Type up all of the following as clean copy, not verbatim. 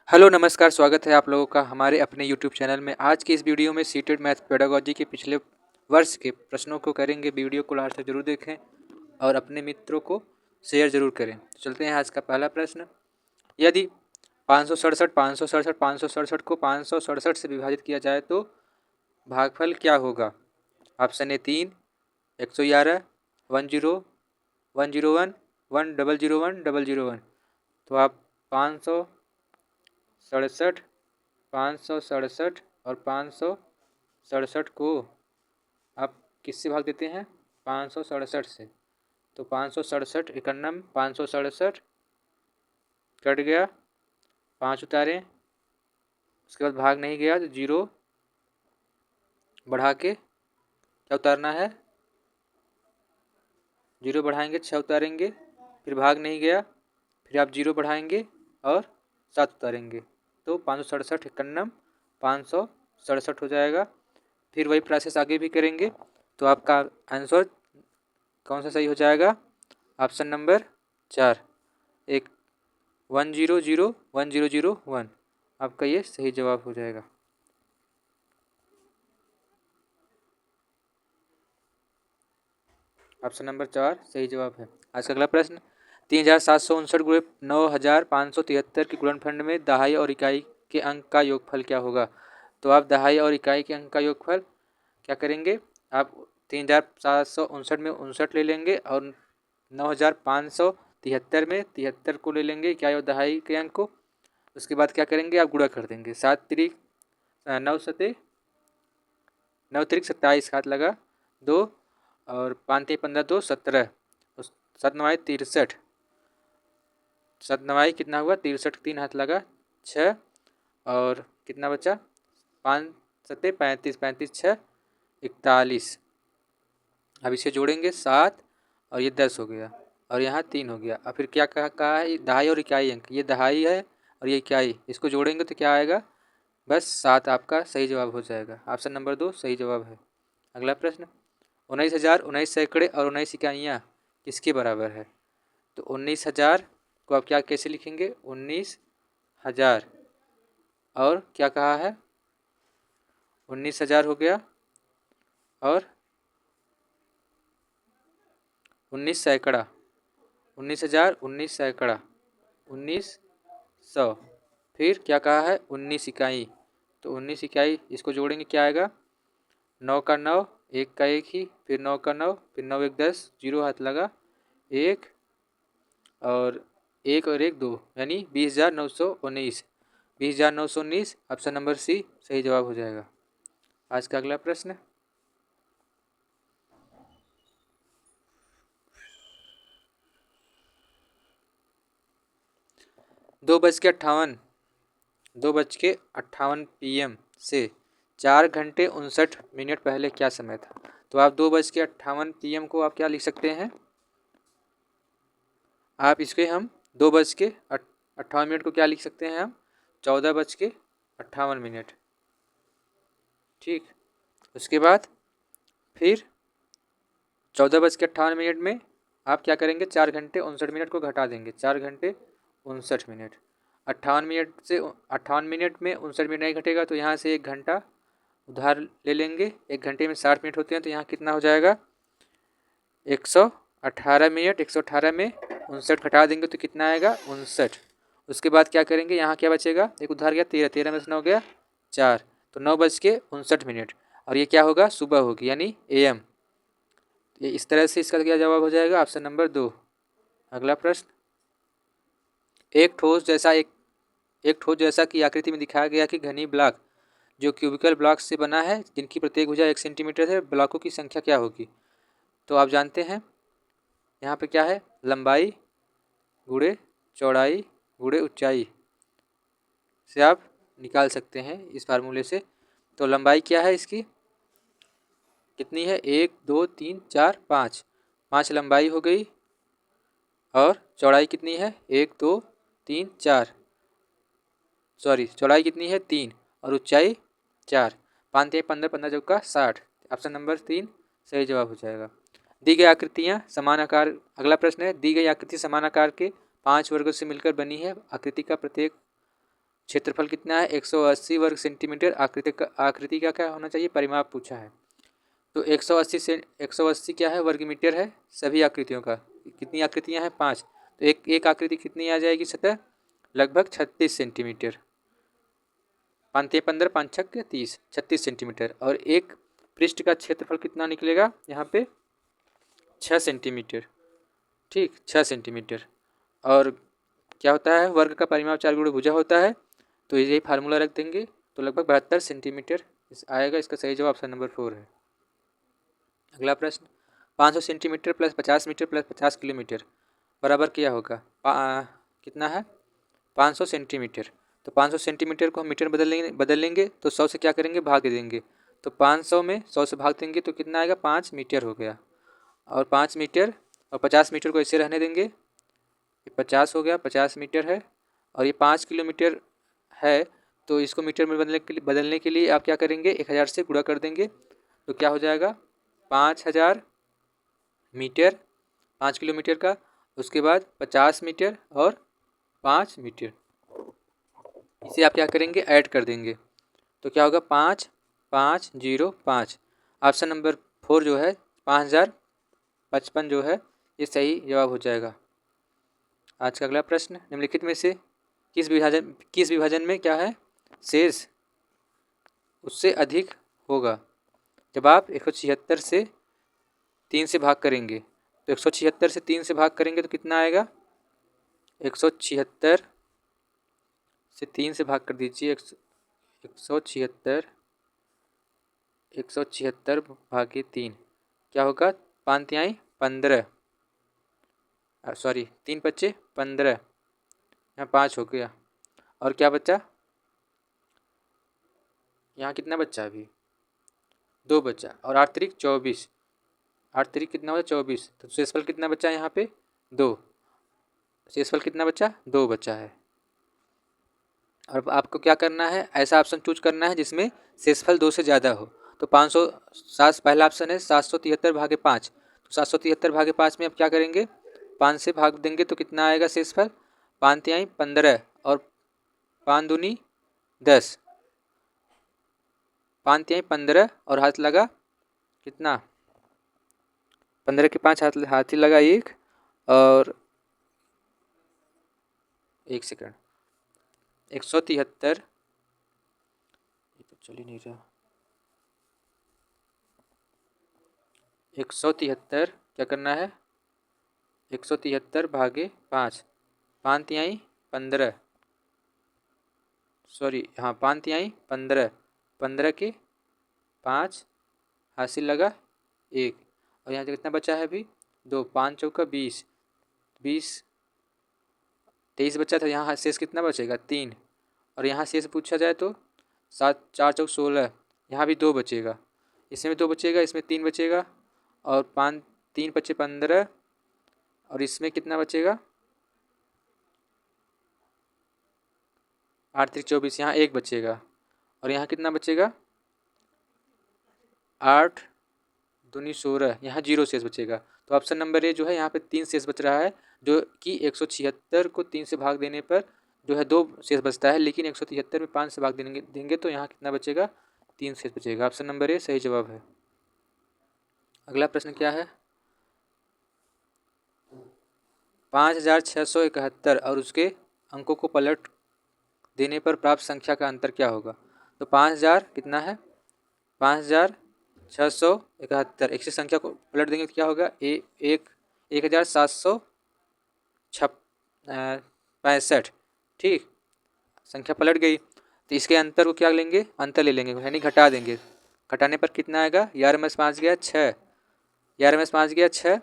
Hello नमस्कार, स्वागत है आप लोगों का हमारे अपने यूट्यूब चैनल में। आज की इस वीडियो में सीटेड मैथ पेडागोजी के पिछले वर्ष के प्रश्नों को करेंगे। वीडियो को लास्ट तक जरूर देखें और अपने मित्रों को शेयर जरूर करें। तो चलते हैं आज का पहला प्रश्न। यदि 567 को 567 से विभाजित किया जाए तो भागफल क्या होगा? Option A 3, 111, 10, 101, 1001, 001। तो आप 567, 567 और 567 को आप किससे भाग देते हैं? 567 से। तो 567 इकन्नम 567 कट गया, 5 उतारें, उसके बाद भाग नहीं गया तो 0 बढ़ा के क्या उतारना है? 0 बढ़ाएंगे, 6 उतारेंगे, फिर भाग नहीं गया, फिर आप 0 बढ़ाएंगे और 7 उतारेंगे। तो 567 इकन्नम 567 हो जाएगा। फिर वही प्रोसेस आगे भी करेंगे तो आपका आंसर कौन सा सही हो जाएगा? ऑप्शन नंबर 4, 1001 आपका ये सही जवाब हो जाएगा। ऑप्शन नंबर 4 सही जवाब है। आज का अगला प्रश्न, 3759 गुणे 9573 के गुणनफंड में दहाई और इकाई के अंक का योगफल क्या होगा? तो आप दहाई और इकाई के अंक का योगफल क्या करेंगे? आप 3759 में 59 ले लेंगे और 9573 में 73 को ले लेंगे इकाई और दहाई के अंक को। उसके बाद क्या करेंगे? आप गुणा कर देंगे। 7 त्रिक 9 सते 9 त्रिक 27, हाथ लगा 2 और 5 ते 15 2 17, 7 9 63, 7 9 कितना हुआ? 63, 3 हाथ लगा 6 और कितना बचा? 5 सते 35, 35 6 41। अब इसे जोड़ेंगे 7 और ये 10 हो गया और यहाँ 3 हो गया। अब फिर क्या कहा है? दहाई और इकाई अंक। ये दहाई है और ये इकाई, इसको जोड़ेंगे तो क्या आएगा? बस 7 आपका सही जवाब हो जाएगा। ऑप्शन नंबर 2 सही जवाब है। अगला प्रश्न, 19,000, 19 सैकड़े और 19 इकाइयाँ किसके बराबर है? तो 19,000 को आप क्या कैसे लिखेंगे? 19,000 और क्या कहा है? 19,000 हो गया और 19 सैकड़ा, 19,000, 19 सैकड़ा, 1900। फिर क्या कहा है? 19 इकाई। तो 19 इकाई, इसको जोड़ेंगे क्या आएगा? 9 का 9, 1 का 1 ही, फिर 9 का 9, फिर 9 1 10, 0 हाथ लगा 1 और 1 और 1 2, यानी 20,919। 20,919 ऑप्शन नंबर सी सही जवाब हो जाएगा। आज का अगला प्रश्न, 2:58 PM से 4 घंटे 59 पहले क्या समय था? तो आप 2:58 PM को आप क्या लिख सकते हैं? आप इसके हम 2:58 को क्या लिख सकते हैं? हम 14:58। ठीक, उसके बाद फिर 14:58 में आप क्या करेंगे? 4 घंटे 59 को घटा देंगे। 4 घंटे 59, 58 से 58 में 59 नहीं घटेगा तो यहाँ से 1 घंटा उधार ले लेंगे। 1 घंटे में 60 मिनट होते हैं तो यहाँ कितना हो जाएगा? 118 118 में 59 घटा देंगे तो कितना आएगा? 59। उसके बाद क्या करेंगे? यहाँ क्या बचेगा? एक उधार गया 13, 13 में से 9 गया 4, तो 9:59 और ये क्या होगा? सुबह होगी, यानी AM। ये इस तरह से इसका क्या जवाब हो जाएगा? Option number 2। अगला प्रश्न, एक ठोस जैसा की आकृति में दिखाया गया कि घनी ब्लॉक जो क्यूबिकल ब्लॉक से बना है जिनकी प्रत्येक भुजा 1 सेंटीमीटर है, ब्लॉकों की संख्या क्या होगी? तो आप जानते हैं यहाँ पे क्या है? लंबाई गुणे चौड़ाई गुणे ऊंचाई से आप निकाल सकते हैं इस फार्मूले से। तो लंबाई क्या है इसकी? कितनी है? 1 2 3 4 5, 5 लंबाई हो गई और चौड़ाई कितनी है? 1 2 3 4, सॉरी चौड़ाई कितनी है? 3 और ऊंचाई 4। 5 3 15, 15 चौका 60। ऑप्शन नंबर 3 सही जवाब हो जाएगा। दी गई आकृतियाँ समान आकार। अगला प्रश्न है, दी गई आकृति समान आकार के 5 वर्गों से मिलकर बनी है। आकृति का प्रत्येक क्षेत्रफल कितना है 180 वर्ग सेंटीमीटर। आकृति का क्या होना चाहिए, परिमाप पूछा है। तो 180 क्या है, वर्ग मीटर है सभी आकृतियों का। कितनी आकृतियां हैं, 5। तो एक आकृति कितनी आ जाएगी, सतह लगभग 36 सेंटीमीटर। 5 15 5 छक 30, 36 सेंटीमीटर। और एक पृष्ठ का क्षेत्रफल कितना निकलेगा यहाँ पे, 6 सेंटीमीटर। ठीक, 6 सेंटीमीटर। और क्या होता है, वर्ग का परिमाप 4 गुणा भुजा होता है। तो यही फार्मूला रख देंगे, तो लगभग 72 सेंटीमीटर आएगा। इसका सही जवाब ऑप्शन नंबर 4 है। अगला प्रश्न, 500 centimetre plus 50 metre plus 50 kilometre बराबर क्या होगा। कितना है, 500 सेंटीमीटर। तो 500 सेंटीमीटर को हम मीटर बदल लेंगे तो 100 से क्या करेंगे, भाग दे देंगे। तो 500 में 100 से भाग देंगे तो कितना आएगा, 5 मीटर हो गया। और 5 मीटर और 50 मीटर को ऐसे रहने देंगे, ये 50 हो गया, 50 मीटर है। और ये 5 किलोमीटर है, तो इसको मीटर में बदलने के लिए आप क्या करेंगे, 1000 से गुणा कर देंगे। तो क्या हो जाएगा, 5000 मीटर 5 किलोमीटर का। उसके बाद 50 मीटर और 5 मीटर, इसे आप क्या करेंगे, ऐड कर देंगे। तो क्या होगा, 5 5 0 5। ऑप्शन नंबर 4 जो है 5055 जो है ये सही जवाब हो जाएगा। आज का अगला प्रश्न, निम्नलिखित में से किस विभाजन में क्या है, शेष उससे अधिक होगा। जब आप 176 से 3 से भाग करेंगे, तो 176 से 3 से भाग करेंगे तो कितना आएगा, 176 से 3 से भाग कर दीजिए। 176 भागे 3 क्या होगा, 5 तिहाई 15, सॉरी 3 बच्चे 15, यहाँ 5 हो गया। और क्या बचा, यहाँ कितना बच्चा, अभी 2 बचा। और 8 तिरिक 24, 8 तिरिक कितना बचा, 24। तो शेषफल कितना बचा यहाँ पे, 2। शेषफल कितना बचा, 2 बचा है। और आपको क्या करना है, ऐसा ऑप्शन चूज करना है जिसमें शेषफल 2 से ज़्यादा हो। तो 507 पहला ऑप्शन है 773 भागे 5। तो 773 भागे 5 में अब क्या करेंगे, 5 से भाग देंगे तो कितना आएगा शेषफल, 5 तिहाई 15 और 5 दूनी 10, 5 तिहाई 15 और हाथ लगा कितना, 15 के 5 हाथ ही लगा 1। और 1 सेकंड, 173, ये तो चल ही नहीं रहा, 173 क्या करना है, 173 भागे 5, 5 तिहाई 15, सॉरी हाँ 5 तिहाई 15, 15 के 5 हासिल लगा 1। और यहाँ कितना बचा है अभी, 2, 5 चौका 20, 20 23 बचा था। यहाँ शेष कितना बचेगा, 3। और यहाँ शेष पूछा जाए तो 7 4 चौक 16, यहाँ भी 2 बचेगा, इसमें 2 बचेगा, इसमें 3 बचेगा। और 5 3 बचे 15, और इसमें कितना बचेगा, 8 3 24, यहाँ 1 बचेगा। और यहाँ कितना बचेगा, 8 दूनी 16, यहाँ 0 शेष बचेगा। तो ऑप्शन नंबर ए जो है यहाँ पे 3 शेष बच रहा है, जो कि 176 को 3 से भाग देने पर जो है 2 शेष बचता है, लेकिन 173 में 5 से भाग देंगे तो यहाँ कितना बचेगा, 3 शेष बचेगा। ऑप्शन नंबर ए सही जवाब है। अगला प्रश्न क्या है, 5671 और उसके अंकों को पलट देने पर प्राप्त संख्या का अंतर क्या होगा। तो 5000 कितना है, 5671, एक से संख्या को पलट देंगे तो क्या होगा, 1765। ठीक, संख्या पलट गई तो इसके अंतर को क्या लेंगे, अंतर ले लेंगे, यानी घटा देंगे। घटाने पर कितना आएगा, 11 में से 5 गया 6, 11 में से 5 गया 6।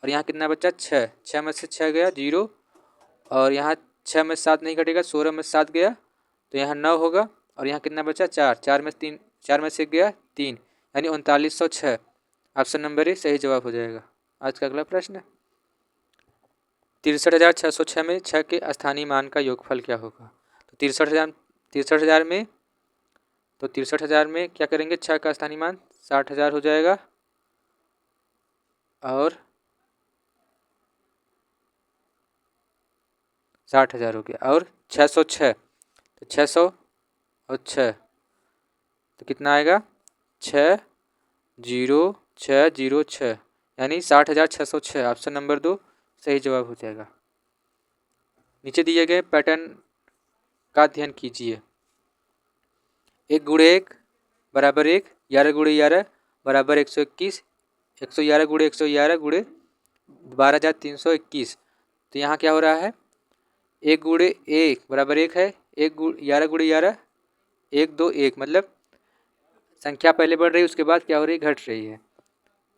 और यहाँ कितना बचा, 6, 6 में से 6 गया 0। और यहाँ 6 में 7 नहीं घटेगा, 16 में 7 गया तो यहाँ 9 होगा। और यहाँ कितना बचा, 4, 4 में से गया 3, यानी 3906। ऑप्शन नंबर ए सही जवाब हो जाएगा। आज का अगला प्रश्न, 63,606 में 6 के स्थानीय मान का योगफल क्या होगा। तो 63,000 में, तो 63,000 में क्या करेंगे, 6 का स्थानीय मान 60,000 हो जाएगा। और 60,000 हो गया। और 606, तो 600 और 6 तो कितना आएगा 600606 यानी 60,606। ऑप्शन नंबर 2 सही जवाब हो जाएगा। नीचे दिए गए पैटर्न का अध्ययन कीजिए। 1 गुणे 1 बराबर 1, 11 गुणे 11 बराबर 121, 111 गुणे 111 गुणे 12,321। तो यहाँ क्या हो रहा है 1 गुणे 1 बराबर 1 है, 11 गुणे 11 1 2 1 मतलब संख्या पहले बढ़ रही है उसके बाद क्या हो रही है घट रही है।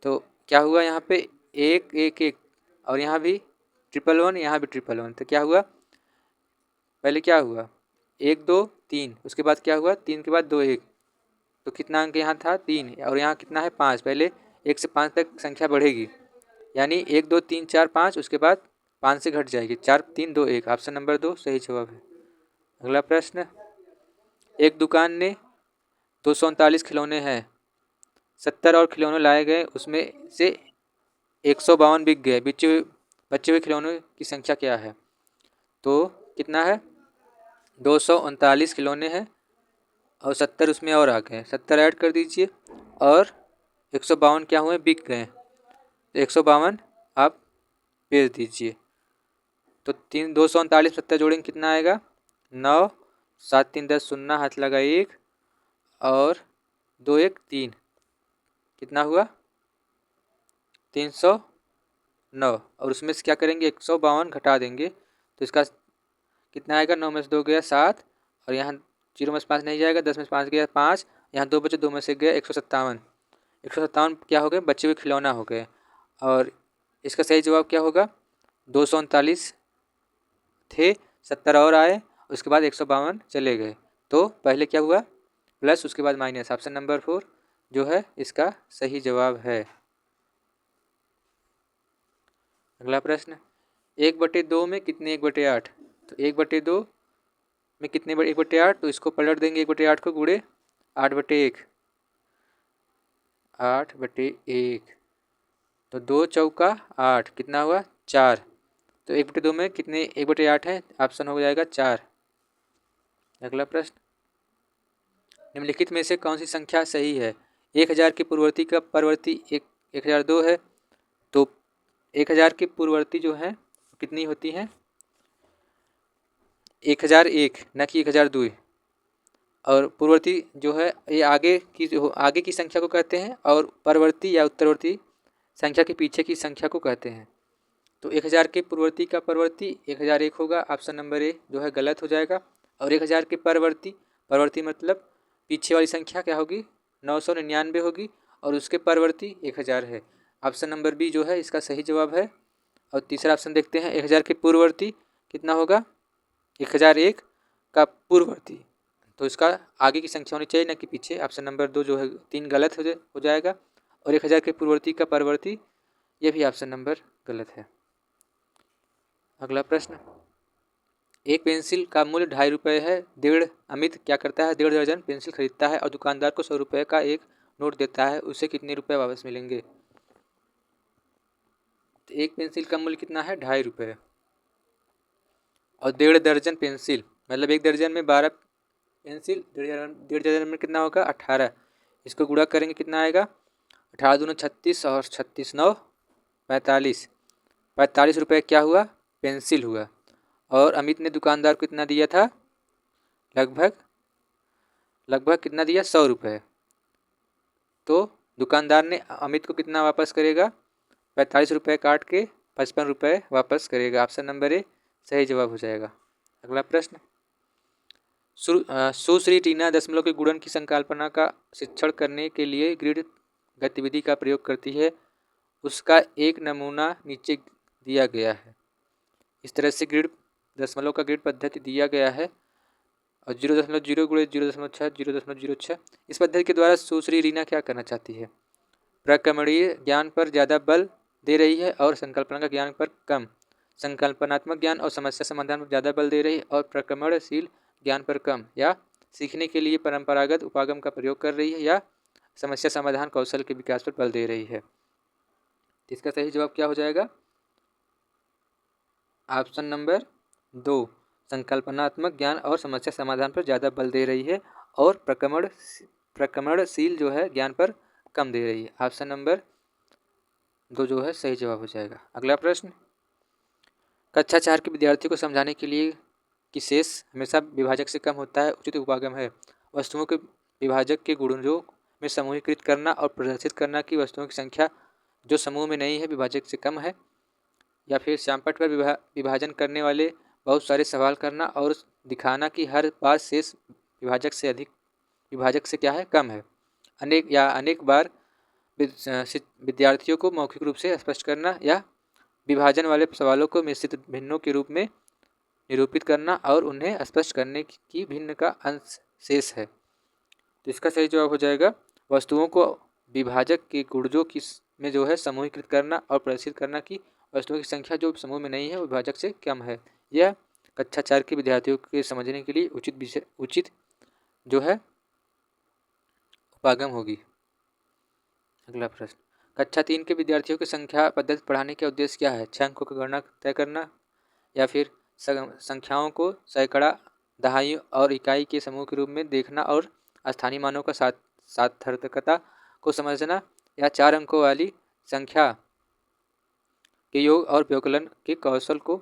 तो क्या हुआ यहाँ पे 1 1 1 और यहाँ भी 111 यहाँ भी 111। तो क्या हुआ पहले क्या हुआ 1 2 3 उसके बाद क्या हुआ 3 के बाद 2 1। तो कितना अंक यहाँ था 3 और यहाँ कितना है 5। पहले 1 से 5 तक संख्या बढ़ेगी यानी 1 2 3 4 5 उसके बाद 5 से घट जाएगी 4 3 2 1। ऑप्शन नंबर 2 सही जवाब है। अगला प्रश्न, एक दुकान ने 239 खिलौने हैं, 70 और खिलौने लाए गए उसमें से 152 बिक गए, बचे हुए खिलौनों की संख्या क्या है। तो कितना है 239 खिलौने हैं और 70 उसमें और आ गए, 70 ऐड कर दीजिए और 152 क्या हुए बिक गए, तो 152 आप बेच दीजिए। तो 239 70 जोड़ेंगे कितना आएगा 9 7 3 10 0 हाथ लगा 1 और 2 1 3 कितना हुआ 309 और उसमें से क्या करेंगे 152 घटा देंगे तो इसका कितना आएगा 9 में से 2 गया 7 और यहाँ 0 में से 5 नहीं जाएगा 10 में से 5 गया 5 यहाँ 2 बचे 2 में से गया 157 क्या हो गए बचे हुए खिलौना हो गए। और इसका सही जवाब क्या होगा 239 थे 70 और आए उसके बाद 152 चले गए। तो पहले क्या हुआ प्लस उसके बाद माइनस। ऑप्शन नंबर 4 जो है इसका सही जवाब है। अगला प्रश्न, 1/2 में कितने 1/8। तो 1/2 में कितने 1/8 तो इसको पलट देंगे 1/8 को गुणे 8/1 8/1 तो 2 चौका 8 कितना हुआ 4। तो 1/2 में कितने 1/8 है ऑप्शन हो जाएगा 4। अगला प्रश्न, निम्नलिखित में से कौन सी संख्या सही है। 1000 की पूर्ववर्ती का परवर्ती 1002 है तो 1000 की पूर्ववर्ती जो है कितनी होती है 1001 न कि 1002 और पूर्ववर्ती जो है ये आगे की संख्या को कहते हैं और परवर्ती या उत्तरवर्ती संख्या के पीछे की संख्या को कहते हैं। तो 1000 के पूर्ववर्ती का परवर्ती 1001 होगा। ऑप्शन नंबर ए जो है गलत हो जाएगा। और 1000 के परवर्ती मतलब पीछे वाली संख्या क्या होगी 999 होगी और उसके परवर्ती 1000 है। ऑप्शन नंबर बी जो है इसका सही जवाब है। और तीसरा ऑप्शन देखते हैं 1000 के पूर्ववर्ती कितना होगा 1001 का पूर्ववर्ती तो इसका आगे की संख्या होनी चाहिए न कि पीछे। ऑप्शन नंबर 2 जो है 3 गलत हो जाएगा। और 1000 के पूर्ववर्ती का परवर्ती ये भी ऑप्शन नंबर गलत है। अगला प्रश्न, एक पेंसिल का मूल्य 2.5 रुपये है। अमित क्या करता है 1.5 दर्जन पेंसिल खरीदता है और दुकानदार को 100 रुपये का एक नोट देता है, उसे कितने रुपये वापस मिलेंगे। तो एक पेंसिल का मूल्य कितना है 2.5 रुपये और 1.5 दर्जन पेंसिल मतलब 1 दर्जन में 12 पेंसिल 1.5 दर्जन में कितना होगा 18। इसको गुणा करेंगे कितना आएगा 18 दूनी 36 और 36 9 45 रुपये क्या हुआ पेंसिल हुआ। और अमित ने दुकानदार को कितना दिया था लगभग कितना दिया 100 रुपये। तो दुकानदार ने अमित को कितना वापस करेगा 45 रुपये काट के 55 रुपये वापस करेगा। ऑप्शन नंबर ए सही जवाब हो जाएगा। अगला प्रश्न, सुश्री टीना दशमलव के गुणन की संकल्पना का शिक्षण करने के लिए ग्रिड गतिविधि का प्रयोग करती है। उसका एक नमूना नीचे दिया गया है। इस तरह से दशमलव का ग्रिड पद्धति दिया गया है और 0.0 गुणे 0.6 0.06। इस पद्धति के द्वारा सुश्री रीना क्या करना चाहती है प्रक्रमणीय ज्ञान पर ज़्यादा बल दे रही है और संकल्पना का ज्ञान पर कम। संकल्पनात्मक ज्ञान और समस्या समाधान पर ज़्यादा बल दे रही है और प्रक्रमणशील ज्ञान पर कम। या सीखने के लिए परंपरागत उपागम का प्रयोग कर रही है या समस्या समाधान कौशल के विकास पर बल दे रही है। इसका सही जवाब क्या हो जाएगा ऑप्शन नंबर 2 संकल्पनात्मक ज्ञान और समस्या समाधान पर ज़्यादा बल दे रही है और प्रक्रमणशील जो है ज्ञान पर कम दे रही है। ऑप्शन नंबर 2 जो है सही जवाब हो जाएगा। अगला प्रश्न, कक्षा 4 के विद्यार्थियों को समझाने के लिए कि शेष हमेशा विभाजक से कम होता है उचित उपागम है। वस्तुओं के विभाजक के गुणों में समूहीकृत करना और प्रदर्शित करना कि वस्तुओं की संख्या जो समूह में नहीं है विभाजक से कम है। या फिर श्यामपट्ट पर विभाजन करने वाले बहुत सारे सवाल करना और दिखाना कि हर बार शेष विभाजक से क्या है, कम है। अनेक बार विद्यार्थियों को मौखिक रूप से स्पष्ट करना या विभाजन वाले सवालों को मिश्रित भिन्नों के रूप में निरूपित करना और उन्हें स्पष्ट करने की भिन्न का अंश शेष है। तो इसका सही जवाब हो जाएगा वस्तुओं को विभाजक के गुणजों की में जो है समूहीकृत करना और प्रदर्शित करना कि वस्तुओं की संख्या जो समूह में नहीं है वो विभाजक से कम है। यह कक्षा 4 के विद्यार्थियों के समझने के लिए उचित जो है उपागम होगी। अगला प्रश्न, कक्षा 3 के विद्यार्थियों की संख्या पद्धति पढ़ाने का उद्देश्य क्या है? 6 अंकों की गणना तय करना या फिर संख्याओं को सैकड़ा, दहाई और इकाई के समूह के रूप में देखना और स्थानीय मानों का सार्थकता को समझना या 4 अंकों वाली संख्या के योग और व्यवकलन के कौशल को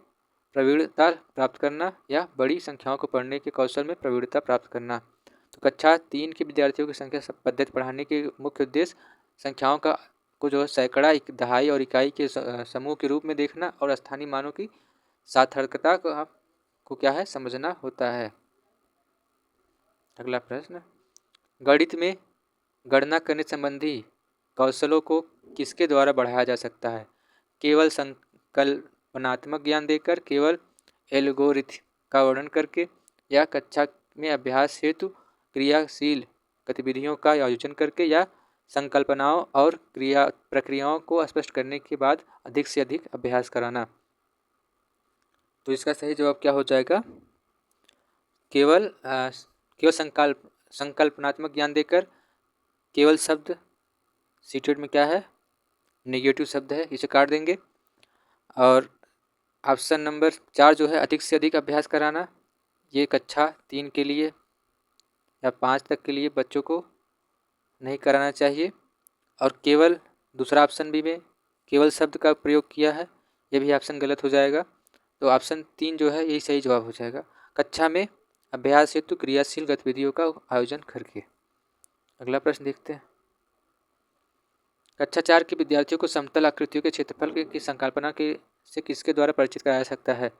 प्रवीणता प्राप्त करना या बड़ी संख्याओं को पढ़ने के कौशल में प्रवीणता प्राप्त करना। तो कक्षा 3 के विद्यार्थियों की संख्या पद्धति पढ़ाने के मुख्य उद्देश्य संख्याओं को जो है सैकड़ा, दहाई और इकाई के समूह के रूप में देखना और स्थानीय मानों की सार्थकता को क्या है, समझना होता है। अगला प्रश्न, गणित में गणना करने संबंधी कौशलों को किसके द्वारा बढ़ाया जा सकता है? केवल संकल्पनात्मक ज्ञान देकर, केवल एल्गोरिथम का वर्णन करके या कक्षा में अभ्यास हेतु क्रियाशील गतिविधियों का आयोजन करके या संकल्पनाओं और प्रक्रियाओं को स्पष्ट करने के बाद अधिक से अधिक अभ्यास कराना। तो इसका सही जवाब क्या हो जाएगा? केवल संकल्पनात्मक ज्ञान देकर, केवल शब्द सीटेड में क्या है, नेगेटिव शब्द है, इसे काट देंगे। और ऑप्शन नंबर 4 जो है अधिक से अधिक अभ्यास कराना, ये कक्षा 3 के लिए या 5 तक के लिए बच्चों को नहीं कराना चाहिए। और केवल दूसरा ऑप्शन भी में केवल शब्द का प्रयोग किया है, यह भी ऑप्शन गलत हो जाएगा। तो ऑप्शन 3 जो है यही सही जवाब हो जाएगा, कक्षा में अभ्यास हेतु क्रियाशील गतिविधियों का आयोजन करके। अगला प्रश्न देखते हैं, कक्षा 4 के विद्यार्थियों को समतल आकृतियों के क्षेत्रफल की संकल्पना से किसके द्वारा परिचित कराया सकता है?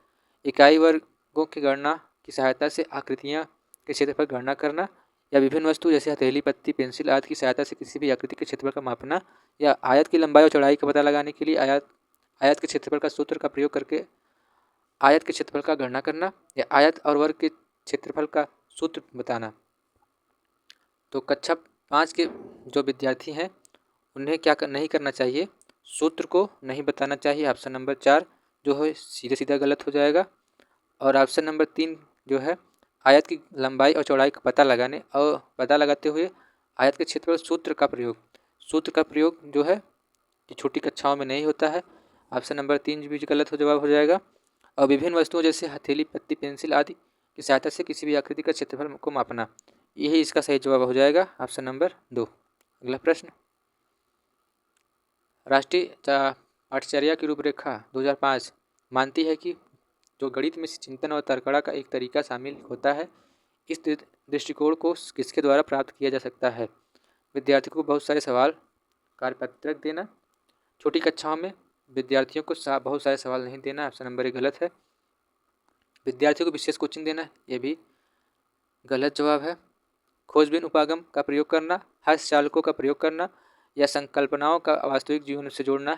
इकाई वर्गों की गणना की सहायता से आकृतियाँ के क्षेत्रफल गणना करना या विभिन्न वस्तु जैसे हथेली, पत्ती, पेंसिल आदि की सहायता से किसी भी आकृति के क्षेत्रफल का मापना या आयत की लंबाई और चौड़ाई का पता लगाने के लिए आयत के क्षेत्रफल का सूत्र का प्रयोग करके आयत के क्षेत्रफल का गणना करना या आयत और वर्ग के क्षेत्रफल का सूत्र बताना। तो कक्षा 5 के जो विद्यार्थी हैं उन्हें क्या नहीं करना चाहिए, सूत्र को नहीं बताना चाहिए। ऑप्शन नंबर 4 जो है सीधे सीधा गलत हो जाएगा। और ऑप्शन नंबर 3 जो है आयत की लंबाई और चौड़ाई का पता लगाते हुए आयत के क्षेत्रफल सूत्र का प्रयोग जो है कि छोटी कक्षाओं में नहीं होता है। ऑप्शन नंबर 3 भी गलत जवाब हो जाएगा। और विभिन्न वस्तुओं जैसे हथेली, पत्ती, पेंसिल आदि की सहायता से किसी भी आकृति का क्षेत्रफल को मापना, यही इसका सही जवाब हो जाएगा, ऑप्शन नंबर 2। अगला प्रश्न, राष्ट्रीय पाठचर्या की रूपरेखा 2005 मानती है कि जो गणित में चिंतन और तर्कड़ा का एक तरीका शामिल होता है, इस दृष्टिकोण को किसके द्वारा प्राप्त किया जा सकता है? विद्यार्थियों को बहुत सारे सवाल कार्यपत्रक देना, छोटी कक्षाओं में विद्यार्थियों को बहुत सारे सवाल नहीं देना, ऑप्शन नंबर 1 गलत है। विद्यार्थियों को विशेष कोचिंग देना, यह भी गलत जवाब है। खोजबीन उपागम का प्रयोग करना, हस्तचालकों का प्रयोग करना या संकल्पनाओं का वास्तविक जीवन से जोड़ना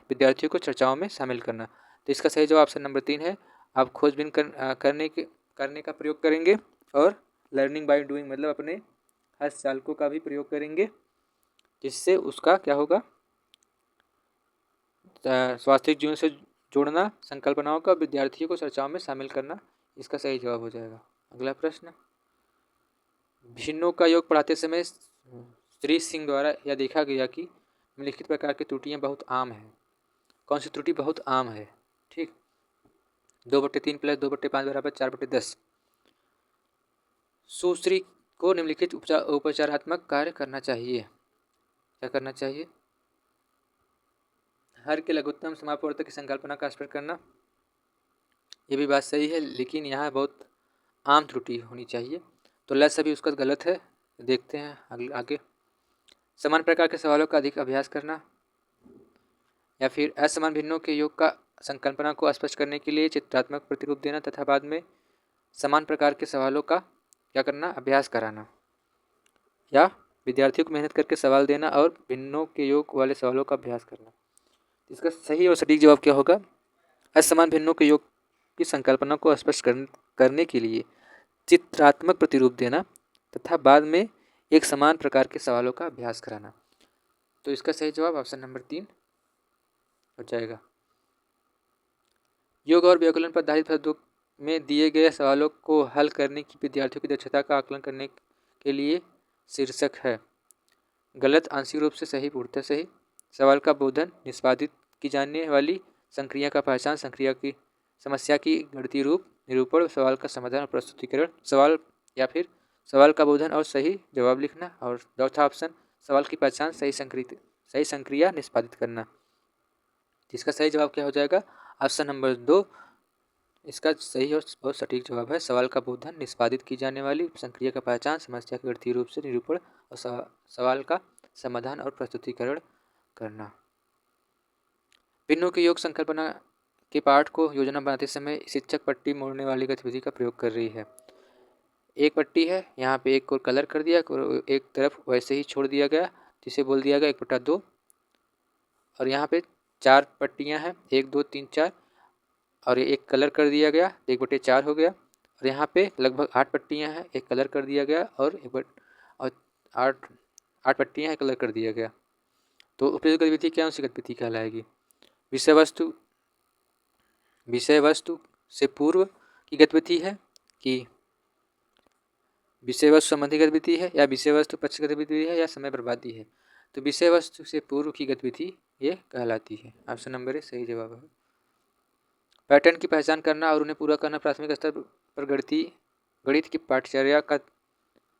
विद्यार्थियों को चर्चाओं में शामिल करना। तो इसका सही जवाब ऑप्शन नंबर 3 है। आप खोजबीन करने का प्रयोग करेंगे और लर्निंग बाय डूइंग मतलब अपने हस्तचालकों का भी प्रयोग करेंगे, जिससे उसका क्या होगा, वास्तविक जीवन से जोड़ना, संकल्पनाओं का विद्यार्थियों को चर्चाओं में शामिल करना, इसका सही जवाब हो जाएगा। अगला प्रश्न, भिन्नों का योग पढ़ाते समय श्री सिंह द्वारा यह देखा गया कि निम्नलिखित प्रकार की त्रुटियां बहुत आम हैं। कौन सी त्रुटि बहुत आम है? ठीक, 2/3 प्लस 2/5 बराबर 4/10। सुश्री को निम्नलिखित उपचारात्मक कार्य करना चाहिए। क्या करना चाहिए? हर के लघुत्तम समापवर्तक की संकल्पना का स्पष्ट करना। ये भी बात सही है, लेकिन यहाँ बहुत आम त्रुटि होनी चाहिए, तो लस अभी उसका गलत है। देखते हैं आगे। समान प्रकार के सवालों का अधिक अभ्यास करना, या फिर असमान भिन्नों के योग का संकल्पना को स्पष्ट करने के लिए चित्रात्मक प्रतिरूप देना तथा बाद में समान प्रकार के सवालों का क्या करना? अभ्यास कराना, या विद्यार्थियों को मेहनत करके सवाल देना और भिन्नों के योग वाले सवालों का अभ्यास करना। इसका सही और सटीक जवाब क्या होगा? असमान भिन्नों के योग की संकल्पना को स्पष्ट करने के लिए चित्रात्मक प्रतिरूप देना तथा बाद में एक समान प्रकार के सवालों का अभ्यास कराना। तो इसका सही जवाब ऑप्शन नंबर 3 हो जाएगा। योग और व्याकरण पर आधारित पदों में दिए गए सवालों को हल करने की विद्यार्थियों की दक्षता का आकलन करने के लिए शीर्षक है। गलत आंशिक रूप से सही, पूर्णतः सही। सवाल का बोधन, निष्पादित की जाने वाली संक्रिया का पहचान, संक्रिया की समस्या की गणितीय रूप, निरूपण, सवाल का समाधान और प्रस्तुतिकरण। सवाल या फिर सवाल का बोधन और सही जवाब लिखना। और चौथा ऑप्शन सवाल की पहचान, सही संक्रिया निष्पादित करना। इसका सही जवाब क्या हो जाएगा? ऑप्शन नंबर 2 इसका सही और सटीक जवाब है। सवाल का बोधन, निष्पादित की जाने वाली संक्रिया का पहचान, समस्या के गणितीय रूप से निरूपण और सवाल का समाधान और प्रस्तुतिकरण करना। भिन्नों के योग संकल्पना के पाठ को योजना बनाते समय शिक्षक पट्टी मोड़ने वाली गतिविधि का प्रयोग कर रही है। एक पट्टी है, यहाँ पे एक को कलर कर दिया, एक तरफ वैसे ही छोड़ दिया गया, जिसे बोल दिया गया 1/2। और यहाँ पे 4 पट्टियाँ हैं, 1 2 3 4, और ये एक कलर कर दिया गया, 1/4 हो गया। और यहाँ पे लगभग 8 पट्टियाँ हैं, एक कलर कर दिया गया और 8 पट्टियाँ हैं, कलर कर दिया गया। तो उपयुक्त गतिविधि क्या उसी गतिविधि कहलाएगी? विषय वस्तु से पूर्व की गतिविधि है कि विषय वस्तु संबंधी गतिविधि है, या विषय वस्तु पक्ष गतिविधि है, या समय बर्बादी है? तो विषय वस्तु से पूर्व की गतिविधि ये कहलाती है। ऑप्शन नंबर 1 सही जवाब है। पैटर्न की पहचान करना और उन्हें पूरा करना प्राथमिक स्तर पर गणित की पाठचर्या का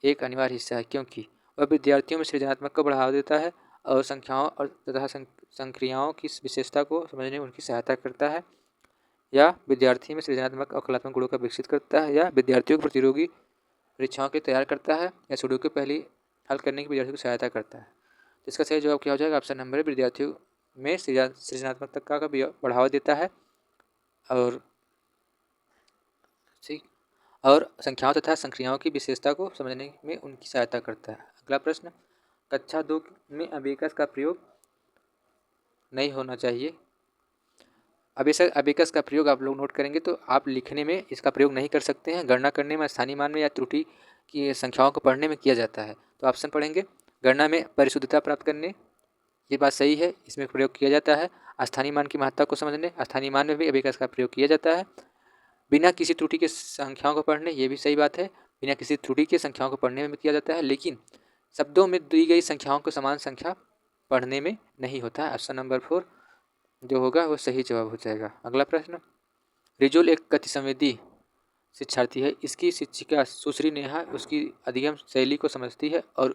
एक अनिवार्य हिस्सा है, क्योंकि वह विद्यार्थियों में सृजनात्मक को बढ़ावा देता है और संख्याओं और तथा संक्रियाओं की विशेषता को समझने में उनकी सहायता करता है, या विद्यार्थी में सृजनात्मक और कलात्मक गुणों का विकसित करता है, या विद्यार्थियों को प्रतियोगी परीक्षाओं के तैयार करता है, या सुडोकू पहली हल करने की विद्यार्थियों की सहायता करता है। तो इसका सही जवाब क्या हो जाएगा? ऑप्शन नंबर 1 विद्यार्थियों में सृजनात्मकता का बढ़ावा देता है और संख्याओं तथा संक्रियाओं की विशेषता को समझने में उनकी सहायता करता है। अगला प्रश्न, कक्षा 2 में अबेकस का प्रयोग नहीं होना चाहिए। अबेकस का प्रयोग आप लोग नोट करेंगे तो आप लिखने में इसका प्रयोग नहीं कर सकते हैं। गणना करने में, स्थानीय मान में या त्रुटि की संख्याओं को पढ़ने में किया जाता है। तो ऑप्शन पढ़ेंगे, गणना में परिशुद्धता प्राप्त करने, ये बात सही है, इसमें प्रयोग किया जाता है। स्थानीय मान की महत्ता को समझने, स्थानीय मान में भी अबेकस का प्रयोग किया जाता है। बिना किसी त्रुटि के संख्याओं को पढ़ने, ये भी सही बात है, बिना किसी त्रुटि के संख्याओं को पढ़ने में भी किया जाता है, लेकिन शब्दों में दी गई संख्याओं को समान संख्या पढ़ने में नहीं होता है। ऑप्शन नंबर 4 जो होगा वो सही जवाब हो जाएगा। अगला प्रश्न, रिजुल एक गतिसंवेदी शिक्षार्थी है। इसकी शिक्षिका सुश्री नेहा उसकी अधिगम शैली को समझती है और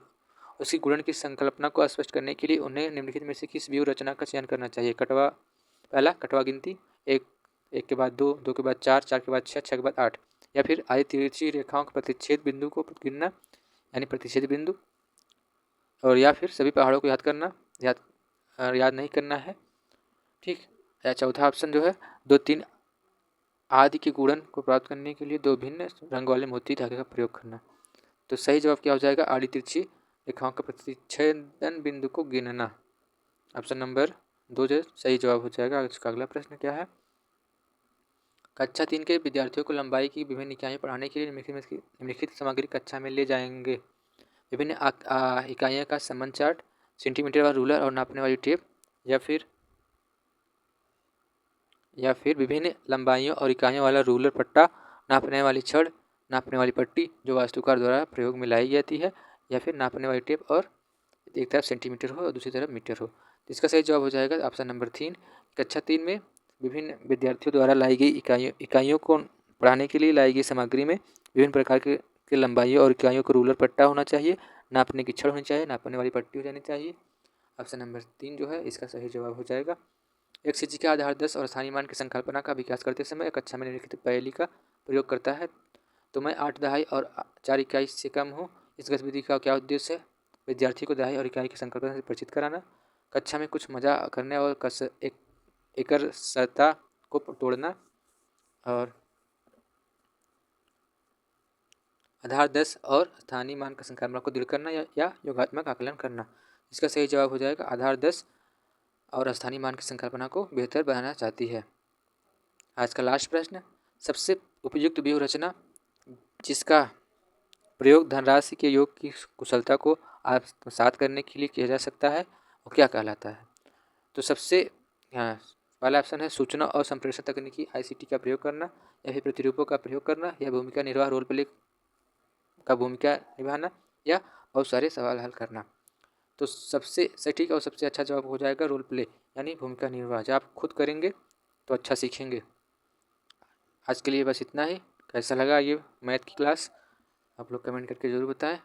उसकी गुणन की संकल्पना को स्पष्ट करने के लिए उन्हें निम्नलिखित में से किस व्यूह रचना का चयन करना चाहिए? पहला कटवा गिनती, एक के बाद 2, 2 के बाद 4, 4 के बाद 6, 6 के बाद 8, या फिर आधी तिरछी रेखाओं के प्रतिच्छेद बिंदु को गिनना यानी प्रतिच्छेद बिंदु, और या फिर सभी पहाड़ों को याद नहीं करना है। ठीक, या चौथा ऑप्शन जो है 2 3 आदि के गुणन को प्राप्त करने के लिए 2 भिन्न रंग वाले मोती धागे का प्रयोग करना। तो सही जवाब क्या हो जाएगा? आड़ी तिरछी रेखाओं का प्रतिच्छेदन बिंदु को गिनना। ऑप्शन नंबर 2 जो सही जवाब हो जाएगा। इसका अगला प्रश्न क्या है? कक्षा 3 के विद्यार्थियों को लंबाई की विभिन्न इकाइयाँ पढ़ाने के लिए निम्नलिखित सामग्री कक्षा में ले जाएंगे। विभिन्न इकाइयों का संबंध चार्ट, सेंटीमीटर वाला रूलर और नापने वाली टेप, या फिर विभिन्न लंबाइयों और इकाइयों वाला रूलर पट्टा, नापने वाली छड़, नापने वाली पट्टी जो वास्तुकार द्वारा प्रयोग में लाई जाती है, या फिर नापने वाली टेप और एक तरफ सेंटीमीटर हो और दूसरी तरफ मीटर हो। तो इसका सही जवाब हो जाएगा ऑप्शन नंबर 3। कक्षा 3 में विभिन्न विद्यार्थियों द्वारा लाई गई इकाइयों को पढ़ाने के लिए लाई गई सामग्री में विभिन्न प्रकार के लंबाइयों और इकाइयों को रूलर पट्टा होना चाहिए, नापने की छड़ होनी चाहिए, नापने वाली पट्टी हो जानी चाहिए। ऑप्शन नंबर 3 जो है इसका सही जवाब हो जाएगा। एक सूची का आधार 10 और स्थानीय मान की संकल्पना का विकास करते समय कक्षा में निम्नलिखित पहेली का प्रयोग करता है। तो मैं 8 दहाई और 4 इकाई से कम हूँ। इस गतिविधि का क्या उद्देश्य है? विद्यार्थी को दहाई और इकाई की संकल्पना से परिचित कराना, कक्षा में कुछ मजा करने और एकरसता को तोड़ना, और आधार 10 और स्थानीय मान का संकल्पना को दृढ़ करना या योगात्मक आकलन करना। इसका सही जवाब हो जाएगा आधार 10 और स्थानीय मान की संकल्पना को बेहतर बनाना चाहती है। आज का लास्ट प्रश्न, सबसे उपयुक्त व्यूह रचना जिसका प्रयोग धनराशि के योग की कुशलता को आत्मसात करने के लिए किया जा सकता है वो क्या कहलाता है? तो सबसे पहला ऑप्शन है सूचना और संप्रेषण तकनीकी ICT का प्रयोग करना, या फिर प्रतिरूपों का प्रयोग करना, या भूमिका निर्वाह रोल प्ले का भूमिका निभाना, या बहुत सारे सवाल हल करना। तो सबसे सटीक और सबसे अच्छा जवाब हो जाएगा रोल प्ले यानी भूमिका निर्वाह। जब आप खुद करेंगे तो अच्छा सीखेंगे। आज के लिए बस इतना ही। कैसा लगा ये मैथ की क्लास आप लोग कमेंट करके ज़रूर बताएं।